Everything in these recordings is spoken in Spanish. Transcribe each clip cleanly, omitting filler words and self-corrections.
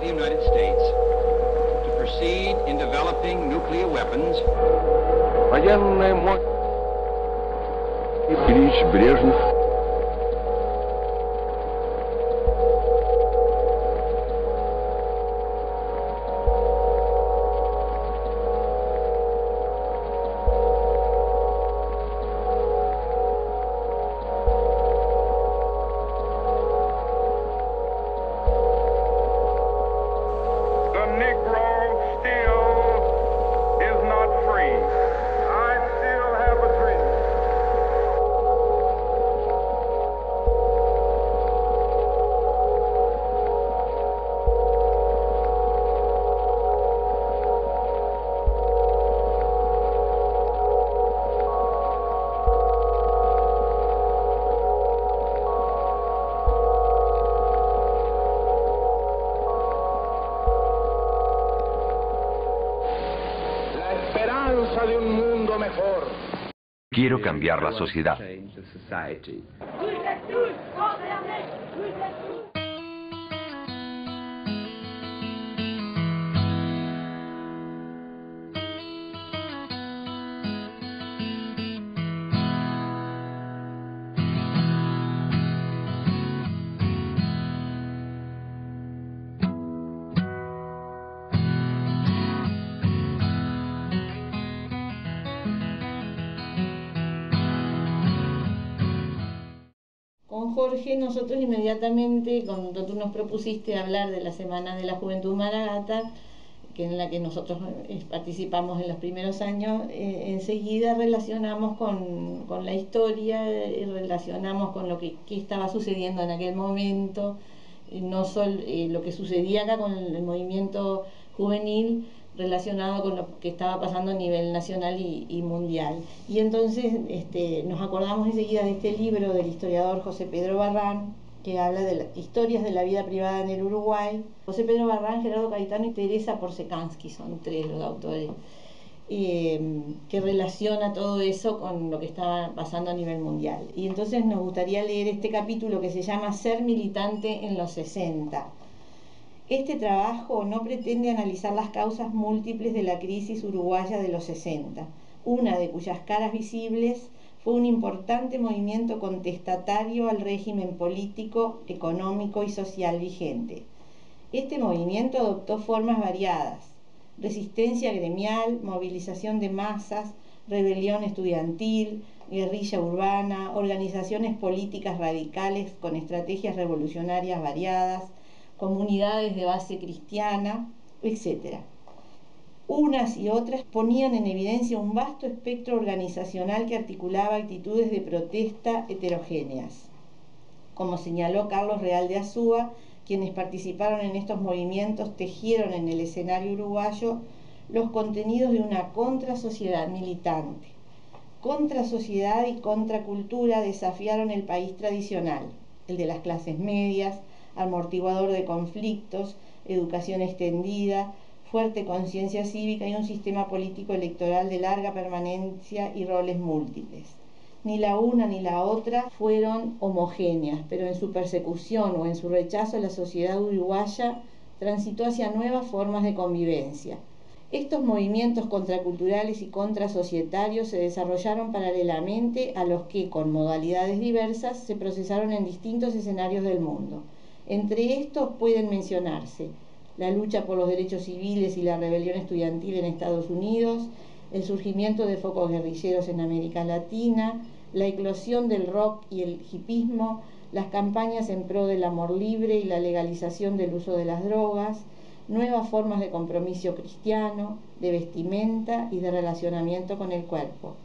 the United States to proceed in developing nuclear weapons. Военная мощь. Ильич Брежнев. De un mundo mejor. Quiero cambiar la sociedad. Con Jorge, nosotros inmediatamente, cuando tú nos propusiste hablar de la Semana de la Juventud Maragata, que en la que nosotros participamos en los primeros años, enseguida relacionamos con la historia y relacionamos con lo que estaba sucediendo en aquel momento, no solo lo que sucedía acá con el movimiento juvenil, relacionado con lo que estaba pasando a nivel nacional y mundial. Y entonces nos acordamos enseguida de este libro del historiador José Pedro Barrán, que habla de las historias de la vida privada en el Uruguay. José Pedro Barrán, Gerardo Caetano y Teresa Porsekansky son tres los autores, que relaciona todo eso con lo que estaba pasando a nivel mundial. Y entonces nos gustaría leer este capítulo que se llama Ser militante en los 60. Este trabajo no pretende analizar las causas múltiples de la crisis uruguaya de los 60, una de cuyas caras visibles fue un importante movimiento contestatario al régimen político, económico y social vigente. Este movimiento adoptó formas variadas: resistencia gremial, movilización de masas, rebelión estudiantil, guerrilla urbana, organizaciones políticas radicales con estrategias revolucionarias variadas, comunidades de base cristiana, etc. Unas y otras ponían en evidencia un vasto espectro organizacional que articulaba actitudes de protesta heterogéneas. Como señaló Carlos Real de Azúa, quienes participaron en estos movimientos tejieron en el escenario uruguayo los contenidos de una contrasociedad militante. Contrasociedad y contracultura desafiaron el país tradicional, el de las clases medias, amortiguador de conflictos, educación extendida, fuerte conciencia cívica y un sistema político electoral de larga permanencia y roles múltiples. Ni la una ni la otra fueron homogéneas, pero en su persecución o en su rechazo la sociedad uruguaya transitó hacia nuevas formas de convivencia. Estos movimientos contraculturales y contrasocietarios se desarrollaron paralelamente a los que, con modalidades diversas, se procesaron en distintos escenarios del mundo. Entre estos pueden mencionarse la lucha por los derechos civiles y la rebelión estudiantil en Estados Unidos, el surgimiento de focos guerrilleros en América Latina, la eclosión del rock y el hipismo, las campañas en pro del amor libre y la legalización del uso de las drogas, nuevas formas de compromiso cristiano, de vestimenta y de relacionamiento con el cuerpo.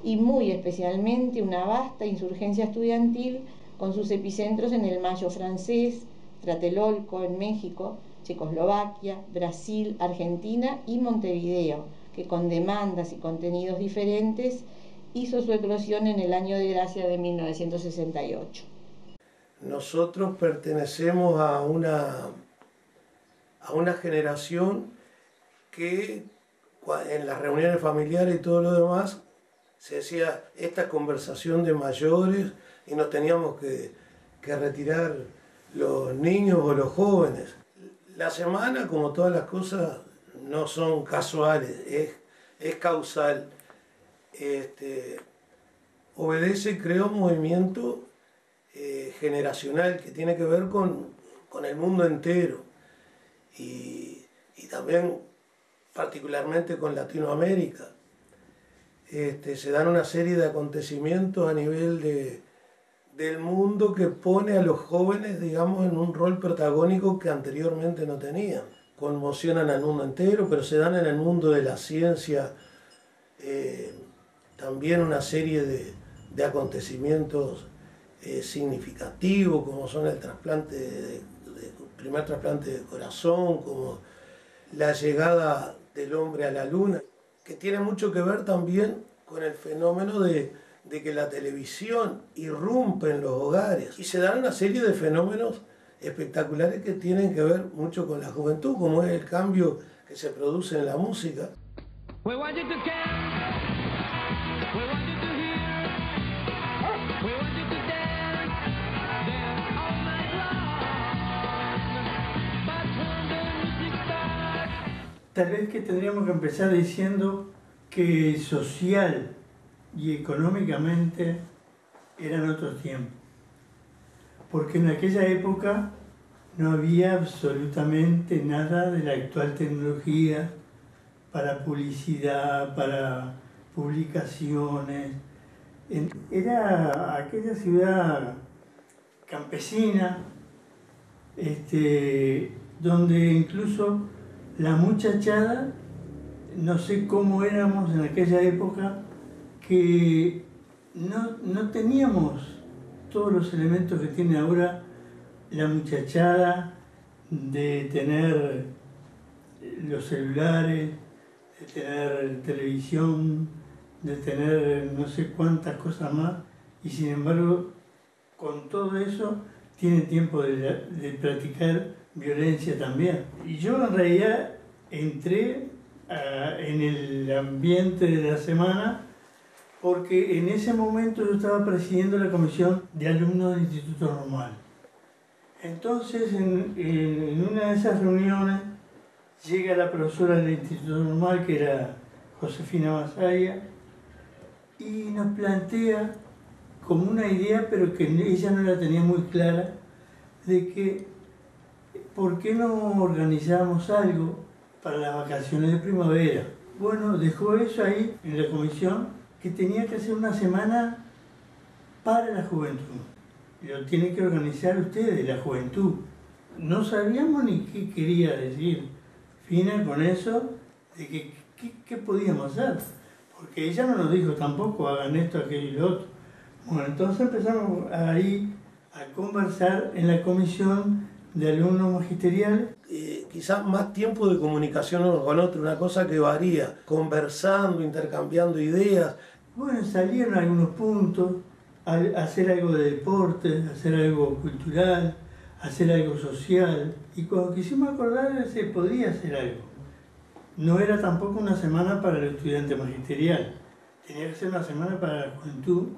Y muy especialmente una vasta insurgencia estudiantil con sus epicentros en el Mayo francés, Tlatelolco en México, Checoslovaquia, Brasil, Argentina y Montevideo, que con demandas y contenidos diferentes hizo su eclosión en el año de gracia de 1968. Nosotros pertenecemos a una generación que en las reuniones familiares y todo lo demás se hacía esta conversación de mayores y nos teníamos que retirar los niños o los jóvenes. La semana, como todas las cosas, no son casuales, es causal. Obedece, creo, un movimiento generacional que tiene que ver con el mundo entero y también particularmente con Latinoamérica. Se dan una serie de acontecimientos a nivel del mundo que pone a los jóvenes, digamos, en un rol protagónico que anteriormente no tenían. Conmocionan al mundo entero, pero se dan en el mundo de la ciencia también una serie de acontecimientos significativos, como son el trasplante primer trasplante de corazón, como la llegada del hombre a la luna, que tiene mucho que ver también con el fenómeno de que la televisión irrumpe en los hogares y se dan una serie de fenómenos espectaculares que tienen que ver mucho con la juventud, como es el cambio que se produce en la música. Tal vez que tendríamos que empezar diciendo que social y económicamente eran otros tiempos. Porque en aquella época no había absolutamente nada de la actual tecnología para publicidad, para publicaciones. Era aquella ciudad campesina, donde incluso la muchachada, no sé cómo éramos en aquella época, que no teníamos todos los elementos que tiene ahora la muchachada, de tener los celulares, de tener televisión, de tener no sé cuántas cosas más, y sin embargo, con todo eso, tienen tiempo de practicar violencia también. Y yo en realidad entré en el ambiente de la semana porque en ese momento yo estaba presidiendo la comisión de alumnos del Instituto Normal. Entonces en una de esas reuniones llega la profesora del Instituto Normal, que era Josefina Masaya, y nos plantea como una idea, pero que ella no la tenía muy clara, de que ¿por qué no organizamos algo para las vacaciones de primavera? Bueno, dejó eso ahí en la comisión, que tenía que hacer una semana para la juventud. Lo tienen que organizar ustedes, la juventud. No sabíamos ni qué quería decir Fina con eso, de qué podíamos hacer. Porque ella no nos dijo tampoco, hagan esto, aquello y lo otro. Bueno, entonces empezamos ahí a conversar en la comisión de alumnos magisteriales. Quizás más tiempo de comunicación uno con otro, una cosa que varía, conversando, intercambiando ideas. Bueno, salieron algunos puntos, hacer algo de deporte, hacer algo cultural, hacer algo social. Y cuando quisimos acordar, se podía hacer algo. No era tampoco una semana para el estudiante magisterial, tenía que ser una semana para la juventud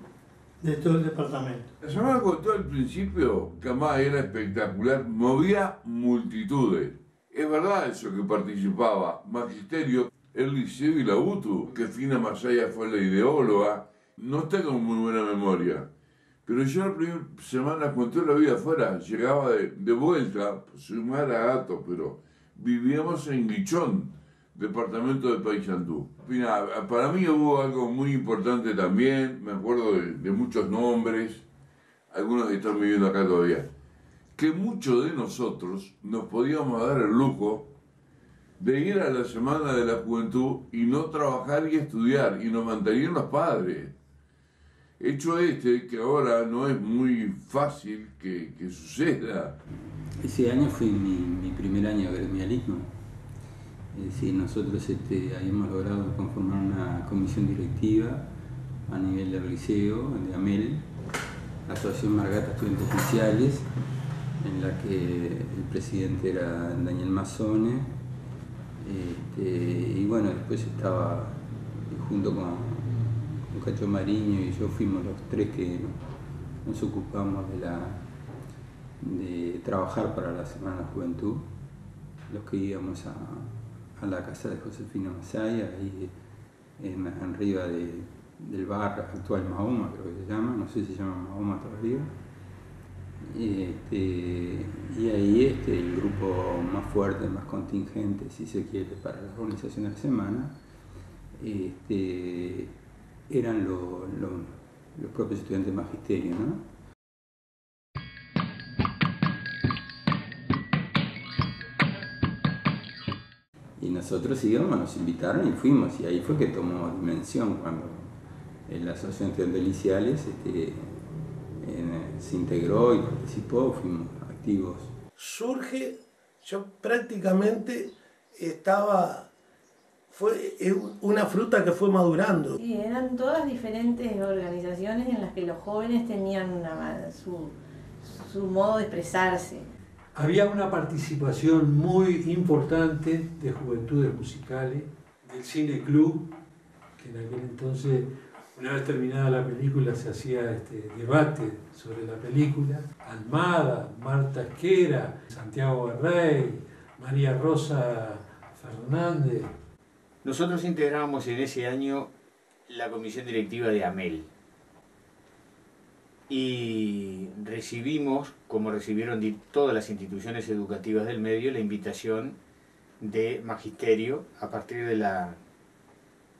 de todo el departamento. La semana contó al principio que además era espectacular, movía multitudes. Es verdad eso que participaba Magisterio, el Liceo y la UTU, que Fina Masaya fue la ideóloga. No tengo muy buena memoria, pero yo la primera semana cuando la vida afuera, llegaba de vuelta, soy Maragato, pero vivíamos en Guichón, departamento de Paysandú. Para mí hubo algo muy importante también, me acuerdo de muchos nombres, algunos que están viviendo acá todavía, que muchos de nosotros nos podíamos dar el lujo de ir a la Semana de la Juventud y no trabajar y estudiar, y nos mantenían los padres. Hecho que ahora no es muy fácil que suceda. Ese año fue mi primer año de gremialismo. Es decir, nosotros habíamos logrado conformar una comisión directiva a nivel del liceo, de AMEL, la Asociación Maragata Estudiantes Oficiales, en la que el presidente era Daniel Mazzone, y bueno, después estaba junto con Cacho Mariño y yo, fuimos los tres que nos ocupamos de trabajar para la Semana de la Juventud. los que íbamos a la casa de Josefina Masaya, ahí arriba del bar actual Mahoma, creo que se llama, no sé si se llama Mahoma todavía. Y ahí el grupo más fuerte, más contingente, si se quiere, para la organización de la semana, eran los propios estudiantes de magisterio, ¿no? Y nosotros íbamos, nos invitaron y fuimos, y ahí fue que tomó dimensión cuando la Asociación Estudiantil de Liciales se integró y participó, fuimos activos. Surge, yo prácticamente fue una fruta que fue madurando. Sí, eran todas diferentes organizaciones en las que los jóvenes tenían su modo de expresarse. Había una participación muy importante de juventudes musicales, del cine club, que en aquel entonces, una vez terminada la película, se hacía debate sobre la película. Almada, Marta Esquera, Santiago Berrey, María Rosa Fernández. Nosotros integrábamos en ese año la comisión directiva de AMEL. Y recibimos, como recibieron todas las instituciones educativas del medio, la invitación de Magisterio a partir de la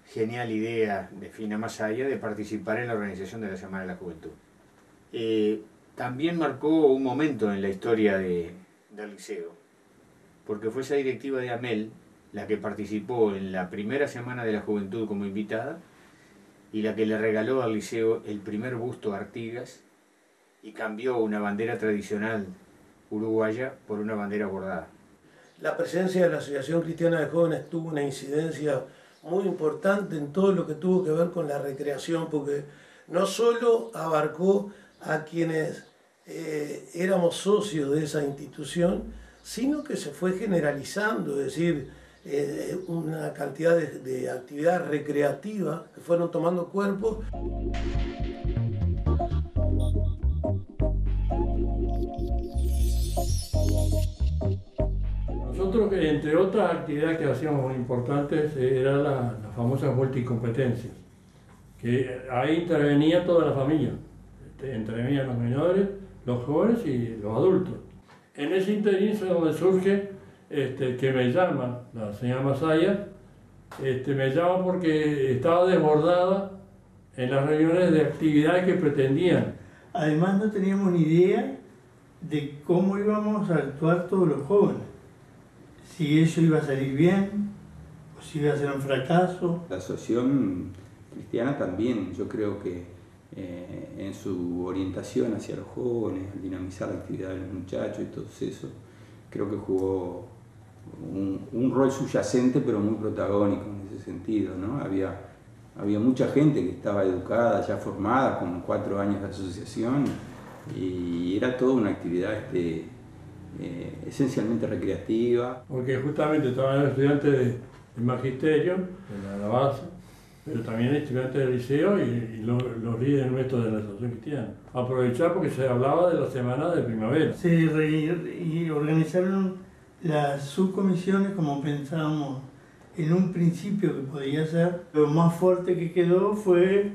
genial idea de Fina Masaya de participar en la organización de la Semana de la Juventud. También marcó un momento en la historia del liceo, porque fue esa directiva de AMEL la que participó en la primera Semana de la Juventud como invitada y la que le regaló al liceo el primer busto a Artigas y cambió una bandera tradicional uruguaya por una bandera bordada. La presencia de la Asociación Cristiana de Jóvenes tuvo una incidencia muy importante en todo lo que tuvo que ver con la recreación, porque no solo abarcó a quienes éramos socios de esa institución, sino que se fue generalizando, es decir, una cantidad de actividades recreativas que fueron tomando cuerpo. Nosotros, entre otras actividades que hacíamos muy importantes, era las famosas multicompetencias, que ahí intervenía toda la familia, intervenían los menores, los jóvenes y los adultos. En ese interín es donde surge que me llama la señora Masaya, me llama porque estaba desbordada en las reuniones de actividades que pretendían. Además no teníamos ni idea de cómo íbamos a actuar todos los jóvenes, si eso iba a salir bien o si iba a ser un fracaso. La asociación cristiana también, yo creo que en su orientación hacia los jóvenes, al dinamizar la actividad de los muchachos y todo eso, creo que jugó un rol subyacente pero muy protagónico en ese sentido, ¿no? Había mucha gente que estaba educada, ya formada, con 4 años de asociación, y era toda una actividad esencialmente recreativa. Porque justamente estaban los estudiantes de magisterio, de la base, pero también estudiantes del liceo y los líderes nuestros de la asociación cristiana. Aprovechar porque se hablaba de la semana de primavera. Y organizaron las subcomisiones como pensábamos en un principio que podía ser. Lo más fuerte que quedó fue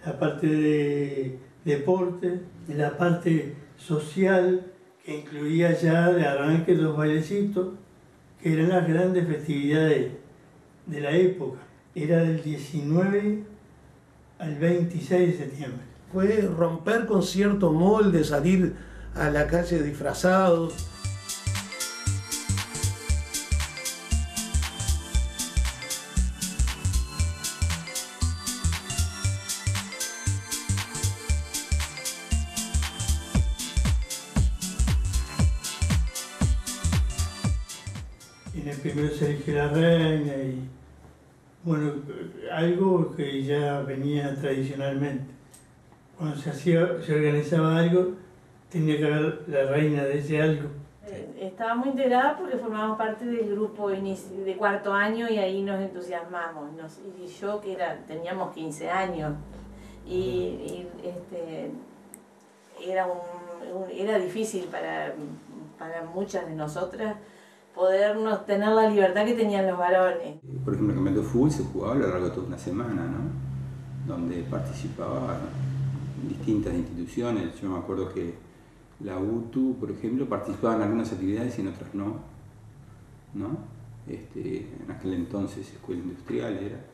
la parte de deporte, la parte social, que incluía ya de arranque los bailecitos, que eran las grandes festividades de la época. Era del 19 al 26 de septiembre. Fue romper con cierto molde, salir a la calle disfrazados. En el primero se eligió la reina y, bueno, algo que ya venía tradicionalmente. Cuando se organizaba algo, tenía que haber la reina de ese algo. Estaba muy integrada porque formábamos parte del grupo de 4º año y ahí nos entusiasmamos. Y yo, que teníamos 15 años, era difícil para muchas de nosotras podernos tener la libertad que tenían los varones. Por ejemplo, el campeonato de fútbol se jugaba a lo largo de toda una semana, ¿no? Donde participaban distintas instituciones. Yo me acuerdo que la UTU, por ejemplo, participaba en algunas actividades y en otras no. En aquel entonces escuela industrial era.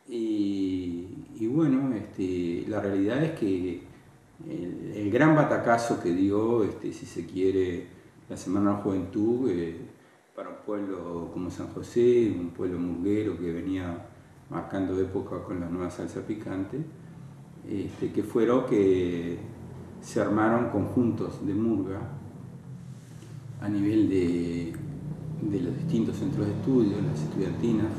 Y bueno, la realidad es que el gran batacazo que dio, si se quiere, la Semana de la Juventud, para un pueblo como San José, un pueblo murguero que venía marcando época con la nueva salsa picante, que fueron que se armaron conjuntos de murga a nivel de los distintos centros de estudio, las estudiantinas.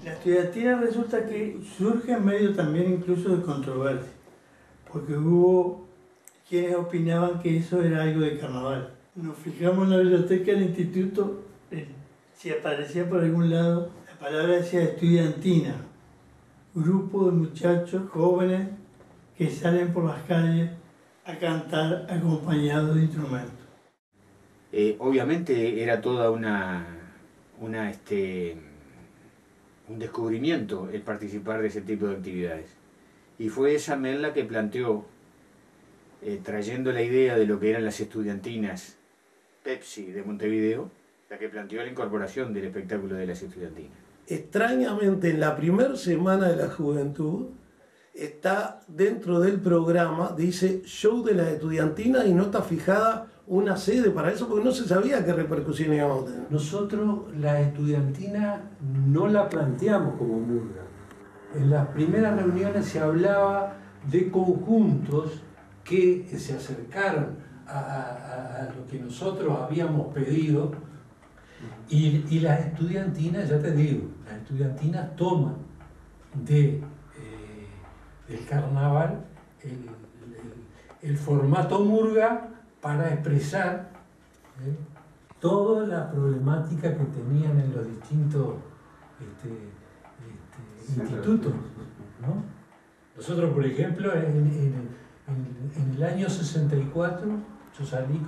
La estudiantina resulta que surge en medio también incluso de controversia, porque hubo quienes opinaban que eso era algo de carnaval. Nos fijamos en la biblioteca del instituto, si aparecía por algún lado, la palabra decía estudiantina, grupo de muchachos jóvenes que salen por las calles a cantar acompañados de instrumentos. Obviamente era toda un descubrimiento el participar de ese tipo de actividades. Y fue esa MEN la que planteó, trayendo la idea de lo que eran las estudiantinas Pepsi de Montevideo, la que planteó la incorporación del espectáculo de las estudiantinas. Extrañamente, en la primera semana de la juventud, está dentro del programa, dice show de las estudiantinas, y no está fijada una sede para eso porque no se sabía qué repercusiones íbamos a tener. Nosotros la estudiantina no la planteamos como murga. En las primeras reuniones se hablaba de conjuntos que se acercaron a lo que nosotros habíamos pedido, y las estudiantinas, ya te digo, las estudiantinas toman del carnaval el formato murga para expresar toda la problemática que tenían en los distintos institutos, ¿no? Nosotros, por ejemplo, en el año 64, yo salí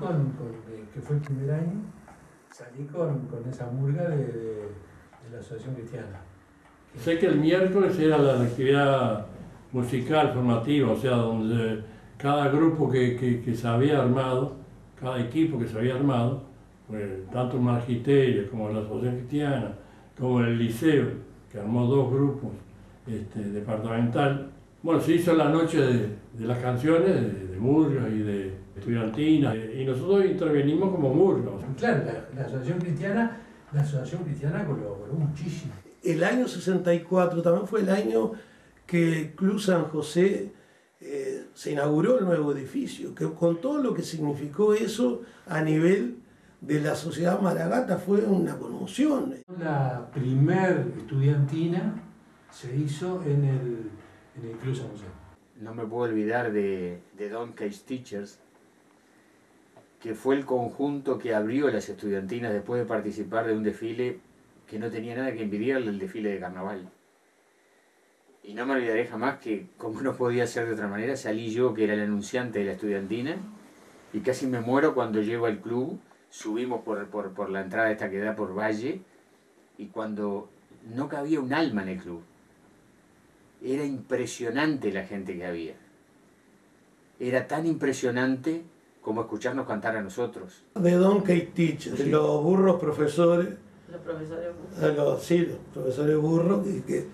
que fue el primer año, salí con esa murga de la Asociación Cristiana. Sé que el miércoles era la actividad musical formativa, o sea, donde cada grupo que se había armado, cada equipo que se había armado, pues, tanto el Magisterio como la Asociación Cristiana, como el Liceo, que armó 2 grupos departamental. Bueno, se hizo la noche de las canciones, de murgas y de estudiantinas, y nosotros intervenimos como murgas. Claro, la Asociación Cristiana colaboró muchísimo. El año 64 también fue el año que el Club San José se inauguró el nuevo edificio, que con todo lo que significó eso a nivel de la sociedad maragata fue una conmoción. La primer estudiantina se hizo en el Club San José. No me puedo olvidar de Don Case Teachers, que fue el conjunto que abrió las estudiantinas después de participar de un desfile que no tenía nada que envidiarle el desfile de carnaval. Y no me olvidaré jamás que, como no podía ser de otra manera, salí yo, que era el anunciante de la estudiantina, y casi me muero cuando llego al club. Subimos por la entrada esta que da por Valle, y cuando no cabía un alma en el club. Era impresionante la gente que había. Era tan impresionante como escucharnos cantar a nosotros. De Don Case Teachers, sí. Los burros profesores. Los profesores burros. Los profesores burros, y que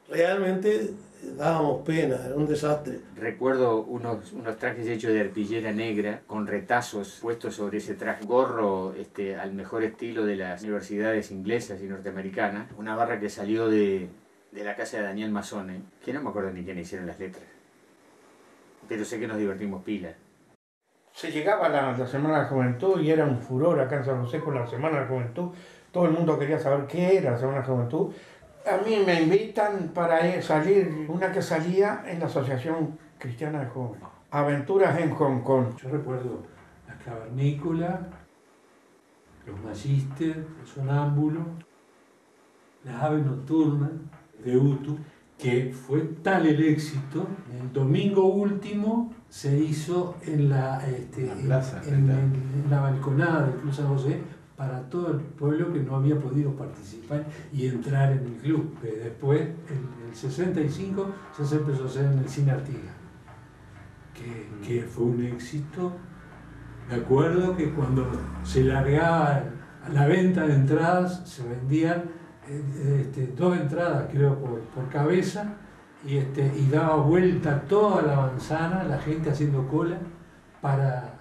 realmente dábamos pena, era un desastre. Recuerdo unos trajes hechos de arpillera negra, con retazos puestos sobre ese traje, gorro al mejor estilo de las universidades inglesas y norteamericanas, una barra que salió de la casa de Daniel Mazzone, que no me acuerdo ni quién hicieron las letras, pero sé que nos divertimos pila. Se llegaba la Semana de la Juventud y era un furor acá en San José con la Semana de la Juventud. Todo el mundo quería saber qué era la Semana de la Juventud. A mí me invitan para salir, una que salía en la Asociación Cristiana de Jóvenes. Aventuras en Hong Kong. Yo recuerdo la cavernícola, los magíster, el sonámbulo, las aves nocturnas de UTU. que fue tal el éxito, el domingo último se hizo en la balconada de Club San José para todo el pueblo que no había podido participar y entrar en el club. Después, en el 65, se empezó a hacer en el Cine Artigas, que fue un éxito. Me acuerdo que cuando se largaba la venta de entradas, se vendían 2 entradas, creo, por cabeza, y daba vuelta toda la manzana, la gente haciendo cola para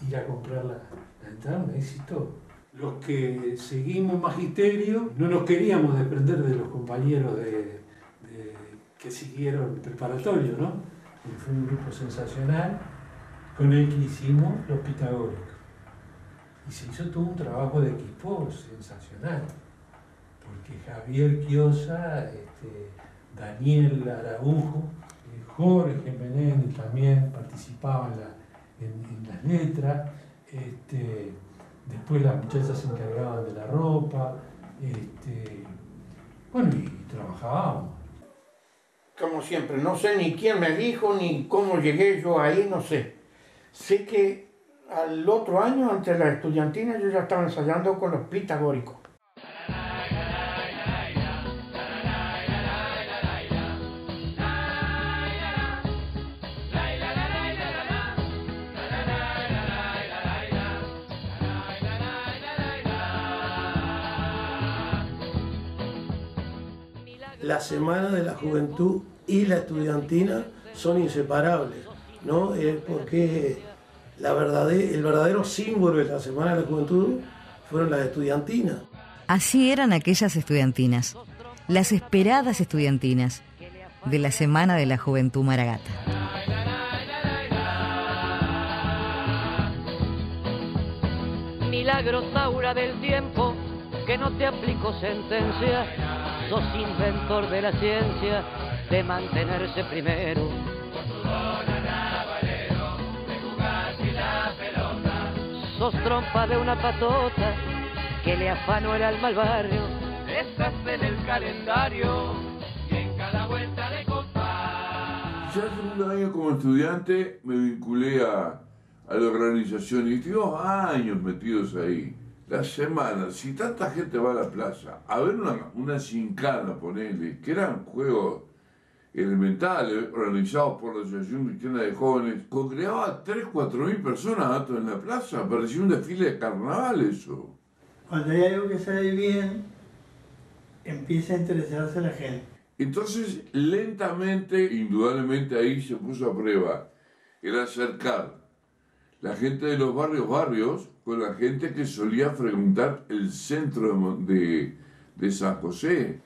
ir a comprar la entrada. Un éxito. Los que seguimos magisterio no nos queríamos desprender de los compañeros que siguieron el preparatorio, ¿no? Y fue un grupo sensacional con el que hicimos los pitagóricos. Y se hizo todo un trabajo de equipo sensacional, porque Javier Quiosa, Daniel Araujo, Jorge Menéndez también participaban en las letras, después las muchachas se encargaban de la ropa, bueno, y trabajábamos. Como siempre, no sé ni quién me dijo, ni cómo llegué yo ahí, no sé. Sé que al otro año, ante la estudiantina, yo ya estaba ensayando con los pitagóricos. La Semana de la Juventud y la estudiantina son inseparables, ¿no? Porque el verdadero símbolo de la Semana de la Juventud fueron las estudiantinas. Así eran aquellas estudiantinas, las esperadas estudiantinas de la Semana de la Juventud Maragata. Milagro Taura del tiempo, que no te aplico sentencia. Sos inventor de la ciencia de mantenerse primero. Sos trompa de una patota que le afanó el alma al barrio. Estás en el calendario y en cada vuelta de copa. Ya el segundo año como estudiante me vinculé a la organización y tuvimos años metidos ahí. La semana, si tanta gente va a la plaza a ver una gincana, ponele, que eran juegos elementales organizados por la Asociación Cristiana de Jóvenes, congregaba 3.000-4.000 personas en la plaza, parecía un desfile de carnaval eso. Cuando hay algo que sale bien, empieza a interesarse la gente. Entonces, lentamente, indudablemente ahí se puso a prueba el acercar la gente de los barrios con la gente que solía frecuentar el centro de San José.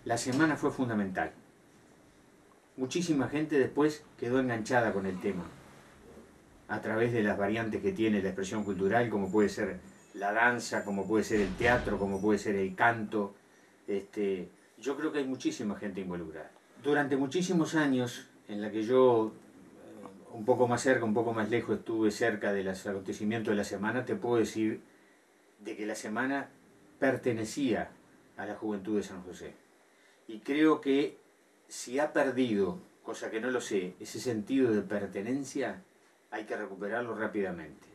La semana fue fundamental. Muchísima gente después quedó enganchada con el tema, a través de las variantes que tiene la expresión cultural, como puede ser la danza, como puede ser el teatro, como puede ser el canto. Yo creo que hay muchísima gente involucrada. Durante muchísimos años en la que yo, un poco más cerca, un poco más lejos, estuve cerca de los acontecimientos de la semana, te puedo decir de que la semana pertenecía a la juventud de San José. Y creo que si ha perdido, cosa que no lo sé, ese sentido de pertenencia, hay que recuperarlo rápidamente.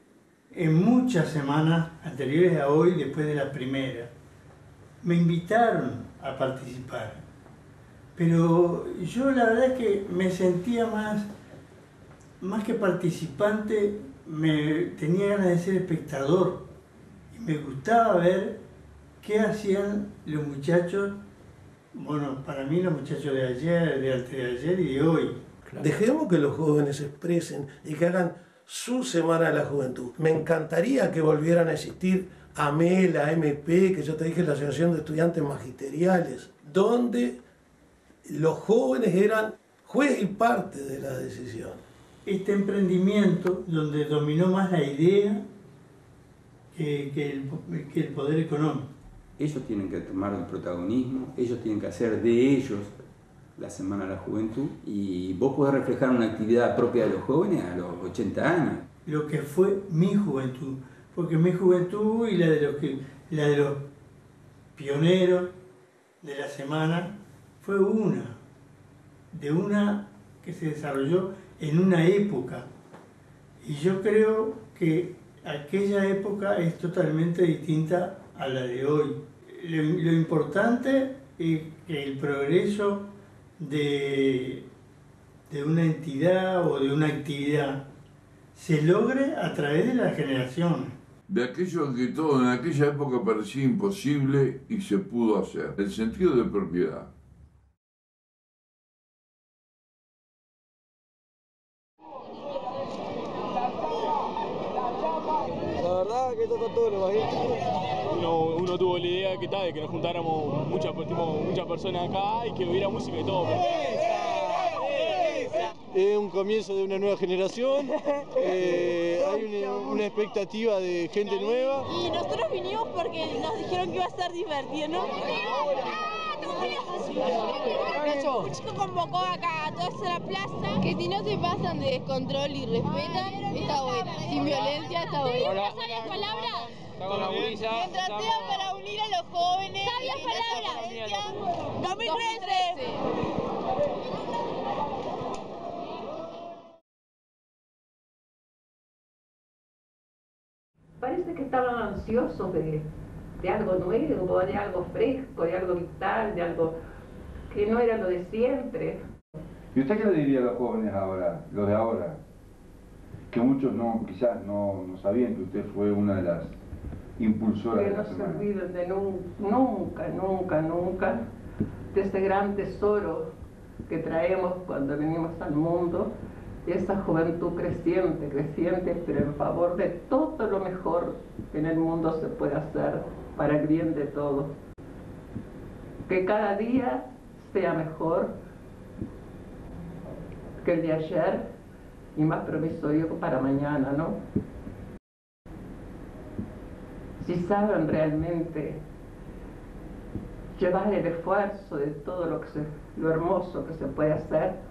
En muchas semanas anteriores a hoy, después de la primera, me invitaron a participar. Pero yo la verdad es que me sentía más que participante, tenía ganas de ser espectador. Y me gustaba ver qué hacían los muchachos, bueno, para mí los muchachos de ayer, de antes de ayer y de hoy. Dejemos que los jóvenes se expresen y que hagan su Semana de la Juventud. Me encantaría que volvieran a existir AME, la MP, que yo te dije, la Asociación de Estudiantes Magisteriales, donde los jóvenes eran juez y parte de la decisión. Este emprendimiento, donde dominó más la idea que el poder económico. Ellos tienen que tomar el protagonismo, ellos tienen que hacer de ellos la Semana de la Juventud, y vos podés reflejar una actividad propia de los jóvenes a los 80 años. Lo que fue mi juventud, porque mi juventud y la de los pioneros de la semana fue una que se desarrolló en una época. Y yo creo que aquella época es totalmente distinta a la de hoy. Lo importante es que el progreso de una entidad o de una actividad se logre a través de las generaciones. De aquello que todo en aquella época parecía imposible y se pudo hacer. El sentido de propiedad. La verdad que toca todo lo bajito. Uno tuvo la idea de que nos juntáramos muchas personas acá y que hubiera música y todo. Es un comienzo de una nueva generación, hay una expectativa de gente nueva. Y nosotros vinimos porque nos dijeron que iba a estar divertido, ¿no? Un chico convocó acá a toda la plaza. Que si no se pasan de descontrol y respetan, está buena. Sin violencia, está buena. ¿Sabias palabras? Mientras sea para unir a los jóvenes. ¿Sabias palabras? 2013. Parece que estaban ansiosos de algo nuevo, de algo fresco, de algo vital, de algo que no era lo de siempre. ¿Y usted qué le diría a los jóvenes ahora, los de ahora? Que muchos quizás no sabían que usted fue una de las impulsoras de la semana. Que no se olviden de nunca de ese gran tesoro que traemos cuando venimos al mundo. Esa juventud creciente, pero en favor de todo lo mejor que en el mundo se puede hacer para el bien de todos. Que cada día sea mejor que el de ayer y más promisorio para mañana, ¿no? Si saben realmente llevar el esfuerzo de todo lo hermoso que se puede hacer,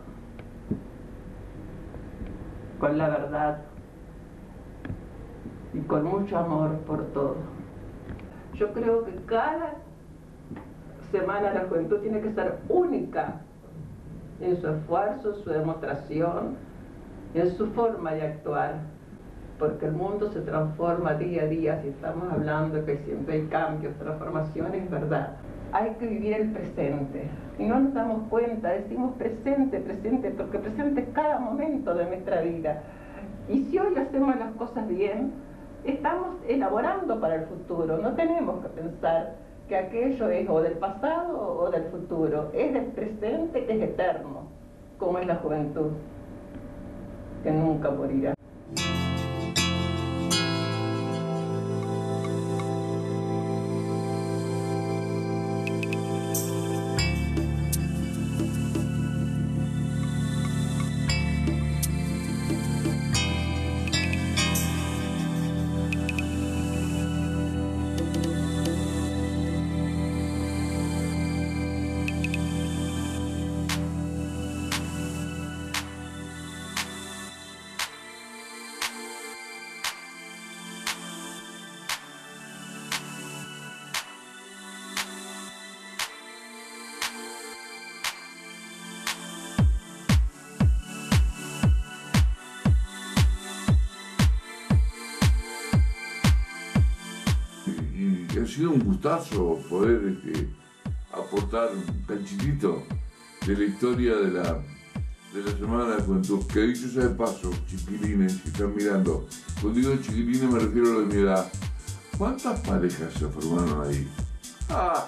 con la verdad y con mucho amor por todo. Yo creo que cada semana la juventud tiene que ser única en su esfuerzo, su demostración, en su forma de actuar, porque el mundo se transforma día a día. Si estamos hablando que siempre hay cambios, transformaciones, es verdad. Hay que vivir el presente. Y no nos damos cuenta, decimos presente, porque presente es cada momento de nuestra vida. Y si hoy hacemos las cosas bien, estamos elaborando para el futuro. No tenemos que pensar que aquello es o del pasado o del futuro. Es del presente que es eterno, como es la juventud, que nunca morirá. Ha sido un gustazo poder aportar un cachitito de la historia de la Semana de la Juventud. Que dicho sea de paso, chiquilines que están mirando, cuando digo chiquilines me refiero a lo de mi edad. ¿Cuántas parejas se formaron ahí? ¡Ah!